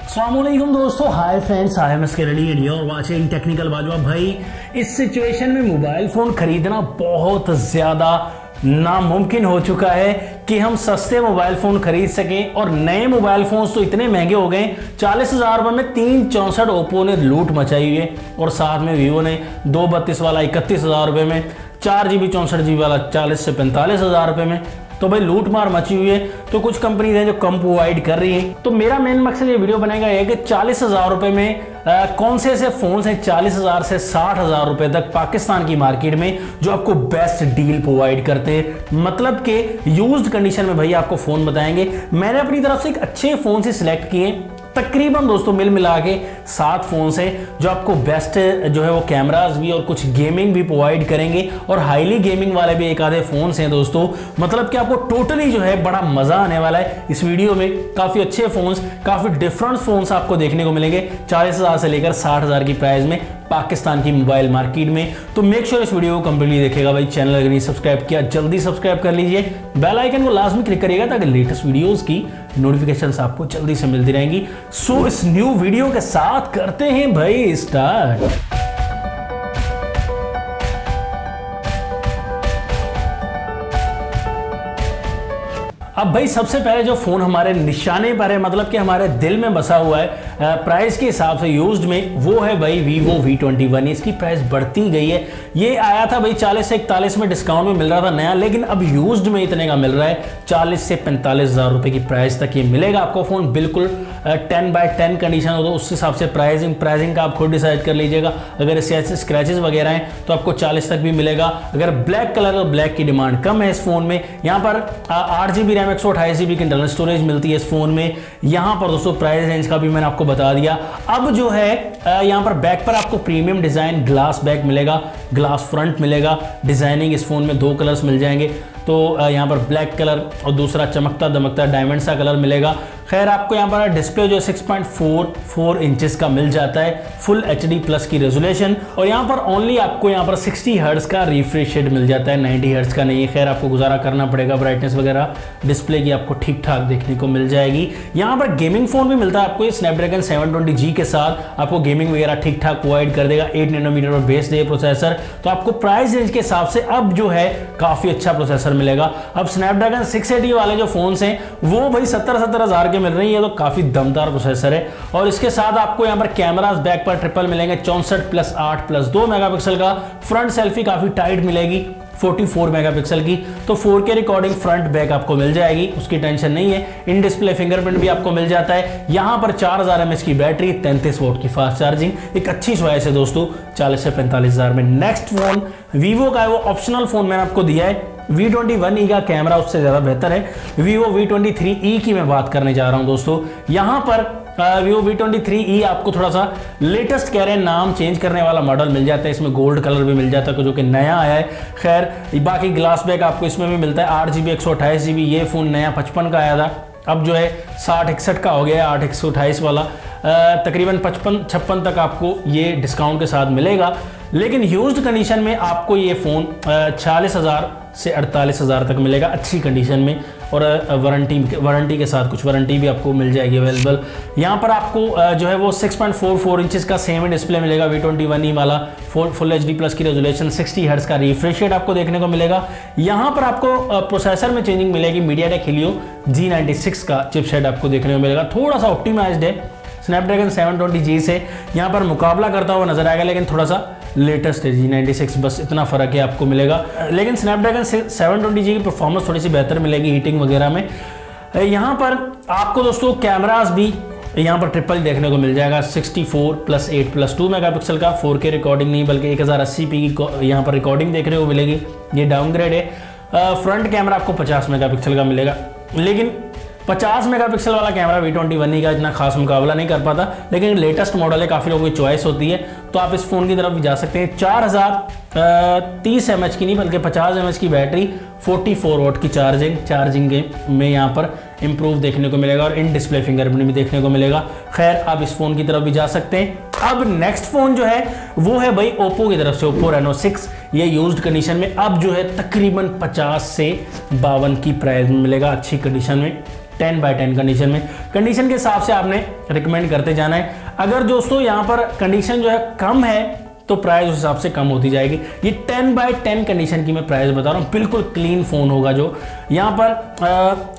अस्सलामुअलैकुम दोस्तों, hi friends, I am SK ready and you are watching technical Bajwa. भाई, इस सिचुएशन में मोबाइल फोन खरीदना बहुत ज्यादा नामुमकिन हो चुका है कि हम सस्ते मोबाइल फोन खरीद सकें। और नए मोबाइल फोन तो इतने महंगे हो गए, 40,000 रुपए में 364 ओप्पो ने लूट मचाई हुई है, और साथ में वीवो ने 232 वाला 31,000 रुपए में, 4GB 64GB वाला 40 से 45,000 रुपए में। तो भाई लूट मार मची हुई है। तो कुछ कंपनीज हैं जो कम प्रोवाइड कर रही हैं। तो मेरा मेन मकसद ये वीडियो बनाएगा है कि 40,000 रुपए में कौन से ऐसे फोन हैं 40,000 से 60,000 रुपए तक पाकिस्तान की मार्केट में जो आपको बेस्ट डील प्रोवाइड करते हैं। मतलब कि यूज्ड कंडीशन में भाई आपको फोन बताएंगे। मैंने अपनी तरफ से एक अच्छे फोन से सिलेक्ट किए, तकरीबन दोस्तों मिल मिला के 7 फोन से जो आपको बेस्ट जो है वो कैमरास भी और कुछ गेमिंग भी प्रोवाइड करेंगे, और हाईली गेमिंग वाले भी एक आधे फोन हैं दोस्तों। मतलब कि आपको टोटली जो है बड़ा मजा आने वाला है इस वीडियो में। काफी अच्छे फोन्स, काफी डिफरेंट फोन्स आपको देखने को मिलेंगे 40,000 से लेकर 60,000 की प्राइस में पाकिस्तान की मोबाइल मार्केट में। तो मेक श्योर इस वीडियो को कंप्लीटली देखिएगा। भाई चैनल अगर नहीं सब्सक्राइब किया जल्दी सब्सक्राइब कर लीजिए, बेल आइकन को लास्ट में क्लिक करिएगा ताकि लेटेस्ट वीडियोस की नोटिफिकेशंस आपको जल्दी से मिलती रहेंगी। सो इस न्यू वीडियो के साथ करते हैं भाई स्टार्ट। अब भाई सबसे पहले जो फोन हमारे निशाने पर है, मतलब कि हमारे दिल में बसा हुआ है प्राइस के हिसाब से यूज्ड में, वो है भाई वीवो V21। इसकी प्राइस बढ़ती गई है। ये आया था भाई 40 से 41 में डिस्काउंट में मिल रहा था नया, लेकिन अब यूज्ड में इतने का मिल रहा है 40 से 45,000 रुपए की प्राइस तक ये मिलेगा आपको फोन। बिल्कुल 10x10 कंडीशन हो तो उस हिसाब से प्राइसिंग का आप खुद डिसाइड कर लीजिएगा। अगर इससे स्क्रैचेस वगैरह हैं तो आपको 40 तक भी मिलेगा। अगर ब्लैक कलर तो ब्लैक की डिमांड कम है इस फोन में। यहाँ पर 8GB रैम 128GB की इंटरनल स्टोरेज मिलती है इस फोन में। यहाँ पर दोस्तों प्राइस रेंज का भी मैंने आपको बता दिया। अब जो है यहाँ पर बैक पर आपको प्रीमियम डिजाइन ग्लास बैक मिलेगा, ग्लास फ्रंट मिलेगा। डिजाइनिंग इस फोन में 2 कलर्स मिल जाएंगे। तो यहाँ पर ब्लैक कलर और दूसरा चमकता दमकता डायमंड सा कलर मिलेगा। खैर आपको यहाँ पर डिस्प्ले जो 6.44 इंचेस का मिल जाता है, फुल HD+ की रेजोल्यूशन। और यहाँ पर ओनली आपको यहाँ पर 60 हर्ट्ज का रिफ्रेश रेट मिल जाता है, 90 हर्ट्ज का नहीं है। खैर आपको गुजारा करना पड़ेगा, ब्राइटनेस वगैरह डिस्प्ले की आपको ठीक ठाक देखने को मिल जाएगी। यहाँ पर गेमिंग फोन भी मिलता है आपको स्नैपड्रैगन 720G के साथ। आपको गेमिंग वगैरह ठीक ठाक प्रोवाइड कर देगा। 8 नैनोमीटर पर बेस्ड है प्रोसेसर। तो आपको प्राइस रेंज के हिसाब से अब जो है काफी अच्छा प्रोसेसर मिलेगा। अब स्नैपड्रैगन 680 वाले जो फोन हैं वो भाई 70,000 के मिल रही है, तो काफी दमदार प्रोसेसर है। और इसके साथ आपको यहाँ पर कैमरास बैक पर ट्रिपल मिलेंगे, 64+8+2 मेगापिक्सल का। फ्रंट सेल्फी काफी टाइट मिलेगी 44 मेगापिक्सल की। तो 4K रिकॉर्डिंग फ्रंट बैक आपको मिल जाएगी, उसकी टेंशन नहीं है। इन डिस्प्ले फिंगरप्रिंट भी आपको मिल जाता है। यहाँ पर 4000 mAh की बैटरी, 33 वोल्ट की फास्ट चार्जिंग, एक अच्छी चॉइस है दोस्तों 40 से 45,000 में। नेक्स्ट फोन वीवो का है, वो ऑप्शनल फोन मैंने आपको दिया है। V21e का कैमरा उससे ज्यादा बेहतर है। Vivo V23e की मैं बात करने जा रहा हूं दोस्तों। यहां पर Vivo V23e आपको थोड़ा सा लेटेस्ट कह रहे हैं, नाम चेंज करने वाला मॉडल मिल जाता है। इसमें गोल्ड कलर भी मिल जाता है जो कि नया आया है। खैर बाकी ग्लास बैक आपको इसमें भी मिलता है। 8GB 128GB ये फोन नया 55 का आया था, अब जो है 60-61 का हो गया है, 8/128 वाला। तकरीबन 55-56 तक आपको ये डिस्काउंट के साथ मिलेगा। लेकिन यूज्ड कंडीशन में आपको ये फ़ोन 40,000 से 48,000 तक मिलेगा अच्छी कंडीशन में। और वारंटी के साथ कुछ वारंटी भी आपको मिल जाएगी अवेलेबल। यहाँ पर आपको जो है वो 6.44 इंचेस का सेम डिस्प्ले मिलेगा V21e वाला। फुल HD+ की रेजोल्यूशन, 60 हर्ट्ज का रिफ्रेश रेट आपको देखने को मिलेगा। यहाँ पर आपको प्रोसेसर में चेंजिंग मिलेगी, MediaTek Helio G96 का चिपसेट आपको देखने को मिलेगा। थोड़ा सा ऑप्टिमाइज्ड है स्नैपड्रैगन 720G से, यहाँ पर मुकाबला करता हुआ नजर आएगा, लेकिन थोड़ा सा लेटेस्ट है G96, बस इतना फर्क है आपको मिलेगा। लेकिन स्नैपड्रैगन 720G की परफॉर्मेंस थोड़ी सी बेहतर मिलेगी हीटिंग वगैरह में। यहाँ पर आपको दोस्तों कैमरास भी यहाँ पर ट्रिपल देखने को मिल जाएगा, 64+8+2 मेगापिक्सल का। 4K रिकॉर्डिंग नहीं बल्कि 1080p की यहाँ पर रिकॉर्डिंग देखने को मिलेगी, ये डाउनग्रेड है। फ्रंट कैमरा आपको 50 मेगापिक्सल का मिलेगा, लेकिन 50 मेगापिक्सल वाला कैमरा V21e का इतना खास मुकाबला नहीं कर पाता। लेकिन लेटेस्ट मॉडल है, काफ़ी लोगों की चॉइस होती है, तो आप इस फ़ोन की तरफ भी जा सकते हैं। 4030 mAh की नहीं बल्कि 50 mAh की बैटरी, 44 वोट की चार्जिंग में यहाँ पर इंप्रूव देखने को मिलेगा। और इन डिस्प्ले फिंगरप्रिंट भी देखने को मिलेगा। खैर आप इस फ़ोन की तरफ भी जा सकते हैं। अब नेक्स्ट फ़ोन जो है वो है भाई ओप्पो की तरफ से, ओप्पो Reno 6। ये यूज्ड कंडीशन में अब जो है तकरीबन 50 से 52 की प्राइस में मिलेगा अच्छी कंडीशन में। 10/10 कंडीशन में। कंडीशन के हिसाब से आपने रिकमेंड करते जाना है। अगर दोस्तों यहाँ पर कंडीशन जो है कम है तो प्राइस उस हिसाब से कम होती जाएगी। ये 10/10 कंडीशन की मैं प्राइस बता रहा हूँ, बिल्कुल क्लीन फ़ोन होगा। जो यहाँ पर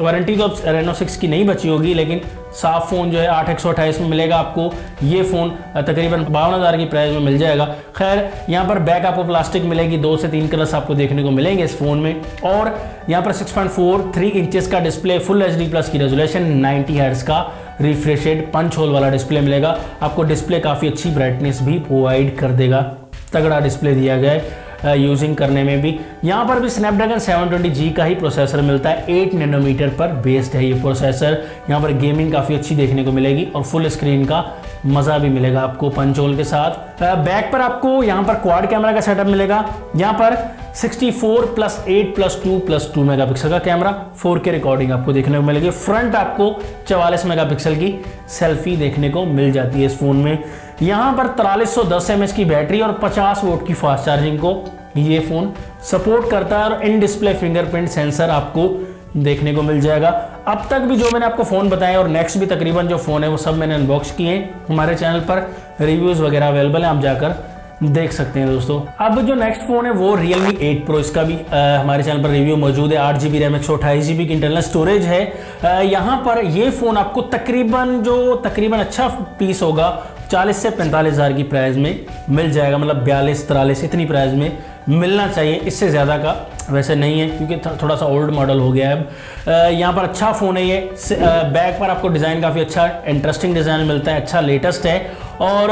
वारंटी तो रेनो 6 की नहीं बची होगी, लेकिन साफ फ़ोन जो है 8/128 में मिलेगा आपको। ये फ़ोन तकरीबन 52,000 की प्राइस में मिल जाएगा। खैर यहाँ पर बैक आपको प्लास्टिक मिलेगी, 2 से 3 कलर्स आपको देखने को मिलेंगे इस फ़ोन में। और यहाँ पर 6.43 इंचेस का डिस्प्ले, फुल HD+ की रेजोल्यूशन, 90 हर्ट्ज का रिफ्रेश रेट, पंच होल वाला डिस्प्ले मिलेगा आपको। डिस्प्ले काफ़ी अच्छी ब्राइटनेस भी प्रोवाइड कर देगा, तगड़ा डिस्प्ले दिया गया है यूजिंग करने में भी। यहाँ पर भी स्नैपड्रैगन 720G का ही प्रोसेसर मिलता है, 8 नैनोमीटर पर बेस्ड है ये प्रोसेसर। यहाँ पर गेमिंग काफ़ी अच्छी देखने को मिलेगी और फुल स्क्रीन का मज़ा भी मिलेगा आपको पंच होल के साथ। बैक पर आपको यहाँ पर क्वाड कैमरा का सेटअप मिलेगा। यहाँ पर 64+8+2+2 मेगापिक्सल का कैमरा, 4K रिकॉर्डिंग आपको देखने को मिलेगी। फ्रंट आपको 44 मेगापिक्सल की सेल्फी देखने को मिल जाती है इस फ़ोन में। यहाँ पर 4310 mAh की बैटरी और 50 वोल्ट की फास्ट चार्जिंग को ये फ़ोन सपोर्ट करता है और इन डिस्प्ले फिंगरप्रिंट सेंसर आपको देखने को मिल जाएगा। अब तक भी जो मैंने आपको फ़ोन बताया और नेक्स्ट भी तकरीबन जो फ़ोन है वो सब मैंने अनबॉक्स किए हैं। हमारे चैनल पर रिव्यूज़ वगैरह अवेलेबल हैं, आप जाकर देख सकते हैं दोस्तों। अब जो नेक्स्ट फ़ोन है वो Realme 8 Pro, इसका भी हमारे चैनल पर रिव्यू मौजूद है। 8GB रैम, 128GB की इंटरनल स्टोरेज है। यहाँ पर ये फ़ोन आपको तकरीबन अच्छा पीस होगा 40 से 45,000 की प्राइस में मिल जाएगा, मतलब 42-43 इतनी प्राइस में मिलना चाहिए। इससे ज़्यादा का वैसे नहीं है क्योंकि थोड़ा सा ओल्ड मॉडल हो गया है अब। यहाँ पर अच्छा फ़ोन है ये। बैक पर आपको डिज़ाइन काफ़ी अच्छा इंटरेस्टिंग डिज़ाइन मिलता है, अच्छा लेटेस्ट है। और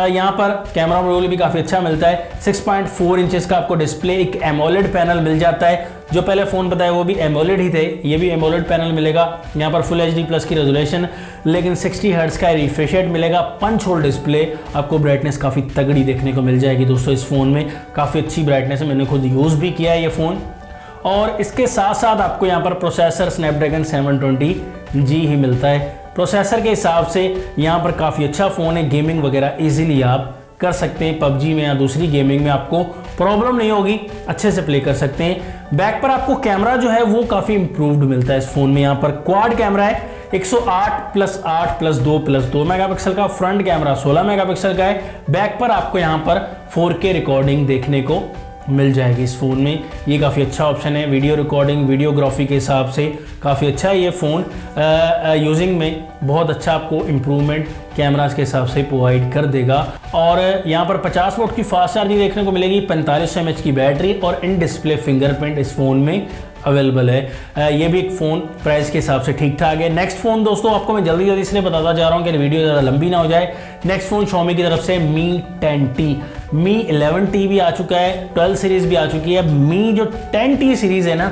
यहाँ पर कैमरा मॉड्यूल भी काफ़ी अच्छा मिलता है। 6.4 इंचेस का आपको डिस्प्ले, एक एमोलेड पैनल मिल जाता है। जो पहले फ़ोन बताया वो भी एमोलेड ही थे, ये भी एमोलेड पैनल मिलेगा। यहाँ पर फुल HD+ की रेजोल्यूशन, लेकिन 60 हर्ट्ज का रिफ्रेश रेट मिलेगा। पंच होल डिस्प्ले, आपको ब्राइटनेस काफ़ी तगड़ी देखने को मिल जाएगी दोस्तों इस फ़ोन में। काफ़ी अच्छी ब्राइटनेस है, मैंने खुद यूज़ भी किया है ये फ़ोन। और इसके साथ साथ आपको यहाँ पर प्रोसेसर स्नैपड्रैगन 720G ही मिलता है। प्रोसेसर के हिसाब से यहाँ पर काफ़ी अच्छा फ़ोन है, गेमिंग वगैरह इजीली आप कर सकते हैं। PUBG में या दूसरी गेमिंग में आपको प्रॉब्लम नहीं होगी, अच्छे से प्ले कर सकते हैं। बैक पर आपको कैमरा जो है वो काफ़ी इम्प्रूव्ड मिलता है इस फ़ोन में। यहाँ पर क्वाड कैमरा है, 108+8+2+2 मेगापिक्सल का। फ्रंट कैमरा 16 मेगापिक्सल का है। बैक पर आपको यहाँ पर 4K रिकॉर्डिंग देखने को मिल जाएगी इस फ़ोन में। ये काफ़ी अच्छा ऑप्शन है, वीडियो रिकॉर्डिंग, वीडियोग्राफी के हिसाब से काफ़ी अच्छा है ये फ़ोन। यूजिंग में बहुत अच्छा आपको इम्प्रूवमेंट कैमराज के हिसाब से प्रोवाइड कर देगा। और यहाँ पर 50 वोल्ट की फास्ट चार्जिंग देखने को मिलेगी, 45 mAh की बैटरी और इन डिस्प्ले फिंगरप्रिंट इस फ़ोन में अवेलेबल है। ये भी एक फ़ोन प्राइस के हिसाब से ठीक ठाक है। नेक्स्ट फ़ोन दोस्तों आपको मैं जल्दी इसलिए बताता जा रहा हूँ कि वीडियो ज़्यादा लंबी ना हो जाए। नेक्स्ट फ़ोन Xiaomi की तरफ से Mi 10T, Mi 11T भी आ चुका है, 12 सीरीज़ भी आ चुकी है। Mi जो 10T सीरीज़ है ना,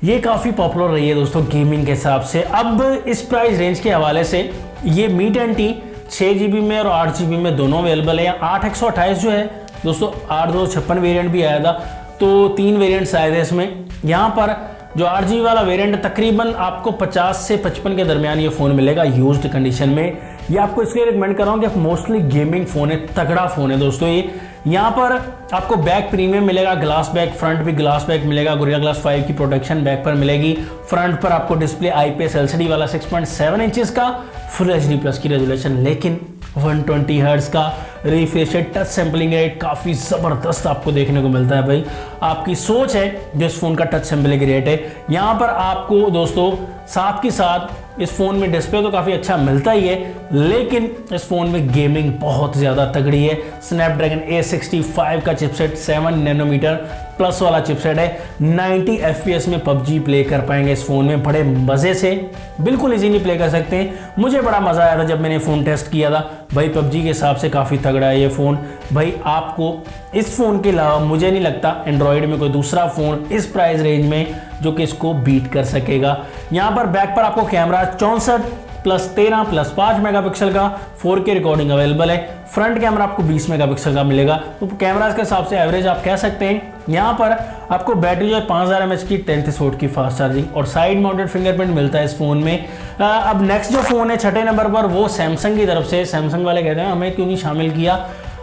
ये काफ़ी पॉपुलर रही है दोस्तों गेमिंग के हिसाब से। अब इस प्राइस रेंज के हवाले से ये Mi 10T 6GB में और 8GB में दोनों अवेलेबल है। 8/128 जो है दोस्तों, 8/256 वेरिएंट भी आया था, तो 3 वेरिएंट्स आए थे इसमें। यहाँ पर जो 8GB वाला वेरिएंट तकरीबन आपको 50 से 55 के दरमियान ये फ़ोन मिलेगा यूज्ड कंडीशन में। ये आपको इसलिए रिकमेंड कर रहा हूँ कि मोस्टली गेमिंग फ़ोन है, तगड़ा फ़ोन है दोस्तों ये। यहाँ पर आपको बैक प्रीमियम मिलेगा, ग्लास बैक, फ्रंट भी ग्लास बैक मिलेगा, गोरिल्ला ग्लास 5 की प्रोटेक्शन बैक पर मिलेगी। फ्रंट पर आपको डिस्प्ले IPS LCD वाला 6.7 इंचेस का, फुल HD+ की रेजोल्यूशन, लेकिन 120 हर्ट्ज का refresh rate, touch sampling rate काफ़ी ज़बरदस्त आपको देखने को मिलता है भाई। आपकी सोच है जो इस फ़ोन का टच सैम्पलिंग रेट है। यहाँ पर आपको दोस्तों साथ के साथ इस फ़ोन में डिस्प्ले तो काफ़ी अच्छा मिलता ही है, लेकिन इस फ़ोन में गेमिंग बहुत ज़्यादा तगड़ी है। स्नैपड्रैगन A65 का चिपसेट, 7 नैनोमीटर प्लस वाला चिपसेट है। 90 FPS में PUBG प्ले कर पाएंगे इस फ़ोन में, बड़े मज़े से, बिल्कुल इजीली प्ले कर सकते हैं। मुझे बड़ा मज़ा आया था जब मैंने फ़ोन टेस्ट किया था भाई। PUBG के हिसाब से काफ़ी तगड़ा है ये फ़ोन भाई। आपको इस फ़ोन के अलावा मुझे नहीं लगता एंड्रॉयड में कोई दूसरा फ़ोन इस प्राइस रेंज में जो कि इसको बीट कर सकेगा। यहाँ पर बैक पर आपको कैमरा 64+13+5 मेगापिक्सल का 4K रिकॉर्डिंग अवेलेबल है। फ्रंट कैमरा आपको 20 मेगापिक्सल का मिलेगा, तो कैमराज के हिसाब से एवरेज आप कह सकते हैं। यहाँ पर आपको बैटरी जो है 5000 mAh की 33 वोल्ट की फास्ट चार्जिंग और साइड माउंटेड फिंगरप्रिंट मिलता है इस फ़ोन में। अब नेक्स्ट जो फ़ोन है 6ठे नंबर पर, वो सैमसंग की तरफ से। सैमसंग वाले कहते हैं हमें क्यों नहीं शामिल किया,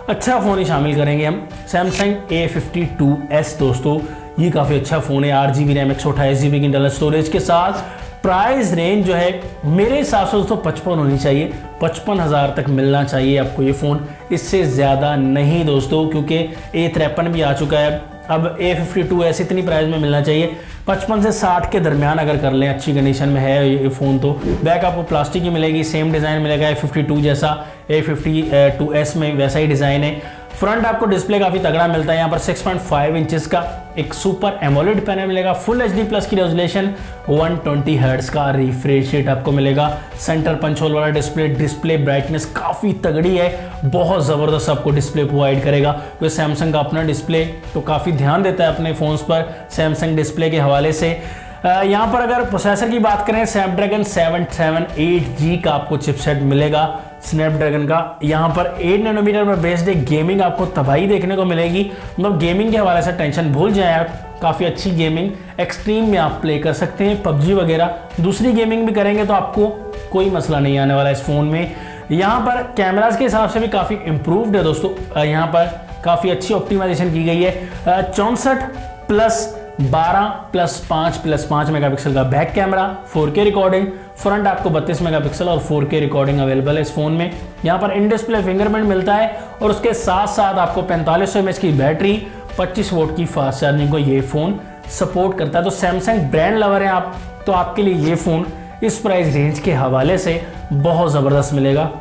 अच्छा फ़ोन ही शामिल करेंगे हम। सैमसंग A52s दोस्तों, ये काफ़ी अच्छा फ़ोन है। 8GB रैम, 128GB की इंटरनल स्टोरेज के साथ प्राइस रेंज जो है मेरे हिसाब से दोस्तों 55 होनी चाहिए, 55,000 तक मिलना चाहिए आपको ये फ़ोन, इससे ज़्यादा नहीं दोस्तों, क्योंकि A53 भी आ चुका है। अब A52s इतनी प्राइस में मिलना चाहिए। 55 से 60 के दरमियान अगर कर लें, अच्छी कंडीशन में है ये फ़ोन तो। बैक आपको प्लास्टिक की मिलेगी, सेम डिज़ाइन मिलेगा A52 जैसा, A52s में वैसा ही डिज़ाइन है। फ्रंट आपको डिस्प्ले काफ़ी तगड़ा मिलता है, यहाँ पर 6.5 इंचेस का एक सुपर एमोलेड पैनल मिलेगा, फुल HD प्लस की रेजोल्यूशन, 120 हर्ट्ज का रिफ्रेश रेट आपको मिलेगा। सेंटर पंच होल वाला डिस्प्ले ब्राइटनेस काफ़ी तगड़ी है, बहुत ज़बरदस्त आपको डिस्प्ले प्रोवाइड करेगा। तो सैमसंग का अपना डिस्प्ले तो काफ़ी ध्यान देता है अपने फ़ोन्स पर सैमसंग डिस्प्ले के हवाले से। यहाँ पर अगर प्रोसेसर की बात करें, स्नैपड्रैगन 778G का आपको चिपसेट मिलेगा स्नैपड्रैगन का। यहाँ पर 8 नैनोमीटर पर बेस्ड एक गेमिंग आपको तबाही देखने को मिलेगी, मतलब गेमिंग के हवाले से टेंशन भूल जाएं आप, काफ़ी अच्छी गेमिंग एक्सट्रीम में आप प्ले कर सकते हैं, PUBG वगैरह। दूसरी गेमिंग भी करेंगे तो आपको कोई मसला नहीं आने वाला इस फ़ोन में। यहाँ पर कैमराज के हिसाब से भी काफ़ी इम्प्रूव्ड है दोस्तों, यहाँ पर काफ़ी अच्छी ऑप्टिमाइजेशन की गई है। 64+12+5+5 मेगापिक्सल का back camera, 4K recording, front आपको 32 मेगापिक्सल और 4K रिकॉर्डिंग अवेलेबल है इस फोन में। यहाँ पर इन डिस्प्ले फिंगरप्रिंट मिलता है और उसके साथ साथ आपको 4500 mAh की बैटरी, 25 वोट की फास्ट चार्जिंग को ये फ़ोन सपोर्ट करता है। तो सैमसंग ब्रांड लवर हैं आप तो आपके लिए ये फ़ोन इस प्राइस रेंज के हवाले से बहुत ज़बरदस्त मिलेगा।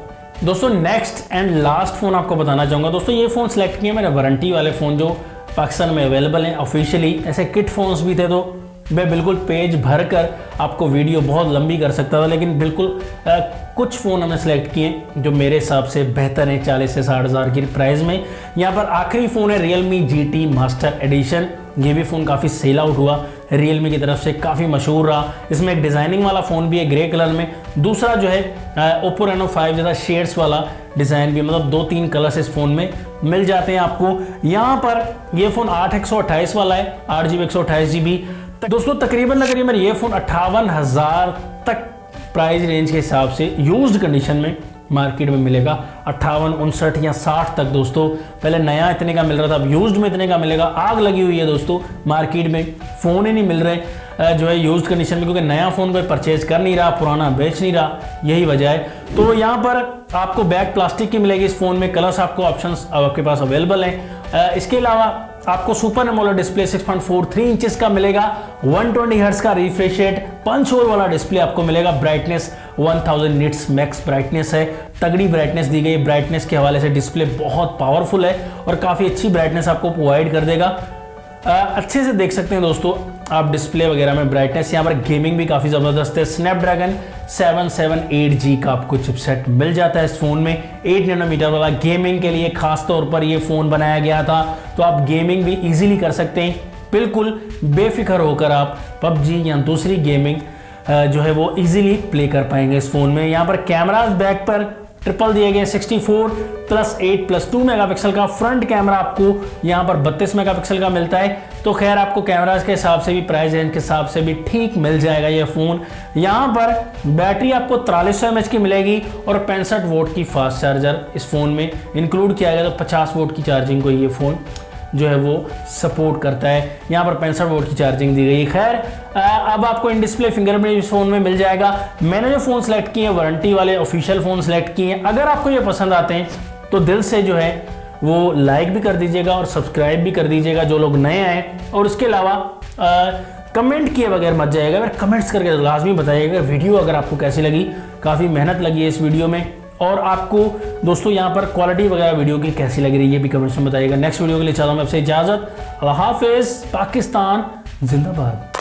दोस्तों नेक्स्ट एंड लास्ट फ़ोन आपको बताना चाहूँगा दोस्तों, ये फ़ोन सेलेक्ट किए मैंने वारंटी वाले फ़ोन जो पाकिस्तान में अवेलेबल हैं ऑफिशियली। ऐसे किट फ़ोन्स भी थे तो मैं बिल्कुल पेज भर कर आपको वीडियो बहुत लंबी कर सकता था, लेकिन बिल्कुल कुछ फ़ोन हमने सेलेक्ट किए जो मेरे हिसाब से बेहतर हैं 40 से 60 हज़ार की प्राइस में। यहाँ पर आखिरी फ़ोन है Realme GT मास्टर एडिशन। ये भी फ़ोन काफ़ी सेल आउट हुआ, Realme की तरफ से काफ़ी मशहूर रहा। इसमें एक डिज़ाइनिंग वाला फ़ोन भी है ग्रे कलर में, दूसरा जो है Oppo Reno 5 जैसा शेड्स वाला डिज़ाइन भी, मतलब 2-3 कलर्स इस फ़ोन में मिल जाते हैं आपको। यहाँ पर ये फ़ोन 8/128 वाला है, 8GB 128GB। दोस्तों तकरीबन ये फ़ोन 58,000 तक प्राइस रेंज के हिसाब से यूज्ड कंडीशन में मार्केट में मिलेगा। 58, 59 या 60 तक दोस्तों। पहले नया इतने का मिल रहा था, अब यूज्ड में इतने का मिलेगा। आग लगी हुई है दोस्तों मार्केट में, फ़ोन ही नहीं मिल रहे जो है यूज्ड कंडीशन में, क्योंकि नया फ़ोन कोई परचेज कर नहीं रहा, पुराना बेच नहीं रहा, यही वजह है। तो यहाँ पर आपको बैक प्लास्टिक की मिलेगी इस फ़ोन में, कलर्स आपको ऑप्शंस आपके पास अवेलेबल हैं। इसके अलावा आपको सुपर एमोलेड डिस्प्ले 6.43 इंचेस का मिलेगा, 120 हर्ट्ज का रिफ्रेश रेट, पंच होल वाला डिस्प्ले आपको मिलेगा। ब्राइटनेस 1000 निट्स मैक्स ब्राइटनेस है, तगड़ी ब्राइटनेस दी गई। ब्राइटनेस के हवाले से डिस्प्ले बहुत पावरफुल है और काफ़ी अच्छी ब्राइटनेस आपको प्रोवाइड कर देगा। अच्छे से देख सकते हैं दोस्तों आप डिस्प्ले वगैरह में ब्राइटनेस। यहाँ पर गेमिंग भी काफ़ी ज़बरदस्त है। स्नैपड्रैगन 778G का आपको चिपसेट मिल जाता है इस फ़ोन में, 8 नैनोमीटर वाला। गेमिंग के लिए खास तौर पर ये फ़ोन बनाया गया था, तो आप गेमिंग भी इजीली कर सकते हैं। बिल्कुल बेफिक्र होकर आप PUBG या दूसरी गेमिंग जो है वो इजीली प्ले कर पाएंगे इस फ़ोन में। यहाँ पर कैमराज बैक पर ट्रिपल दिए गए, 64+8+2 मेगापिक्सल का फ्रंट कैमरा आपको यहाँ पर 32 मेगापिक्सल का मिलता है। तो खैर आपको कैमराज के हिसाब से भी, प्राइस रेंज के हिसाब से भी ठीक मिल जाएगा ये फ़ोन। यहाँ पर बैटरी आपको 4300 mAh की मिलेगी और 65 वोट की फास्ट चार्जर इस फ़ोन में इंक्लूड किया गया, तो 50 वोट की चार्जिंग को ये फ़ोन जो है वो सपोर्ट करता है। यहाँ पर 65 वोट की चार्जिंग दी गई। खैर अब आपको इन डिस्प्ले फिंगरप्रिंट इस फ़ोन में मिल जाएगा। मैंने जो फ़ोन सेलेक्ट किए हैं वारंटी वाले ऑफिशियल फ़ोन सेलेक्ट किए हैं। अगर आपको ये पसंद आते हैं तो दिल से जो है वो लाइक भी कर दीजिएगा और सब्सक्राइब भी कर दीजिएगा जो लोग नए हैं। और उसके अलावा कमेंट किए बगैर मत जाइएगा, अगर कमेंट्स करके लाजमी बताइएगा वीडियो अगर आपको कैसी लगी। काफ़ी मेहनत लगी है इस वीडियो में, और आपको दोस्तों यहाँ पर क्वालिटी वगैरह वीडियो की कैसी लग रही है ये भी कमेंट्स में बताइएगा। नेक्स्ट वीडियो के लिए चाहता हूँ मैं आपसे इजाज़त। अल्लाह हाफिज़। पाकिस्तान जिंदाबाद।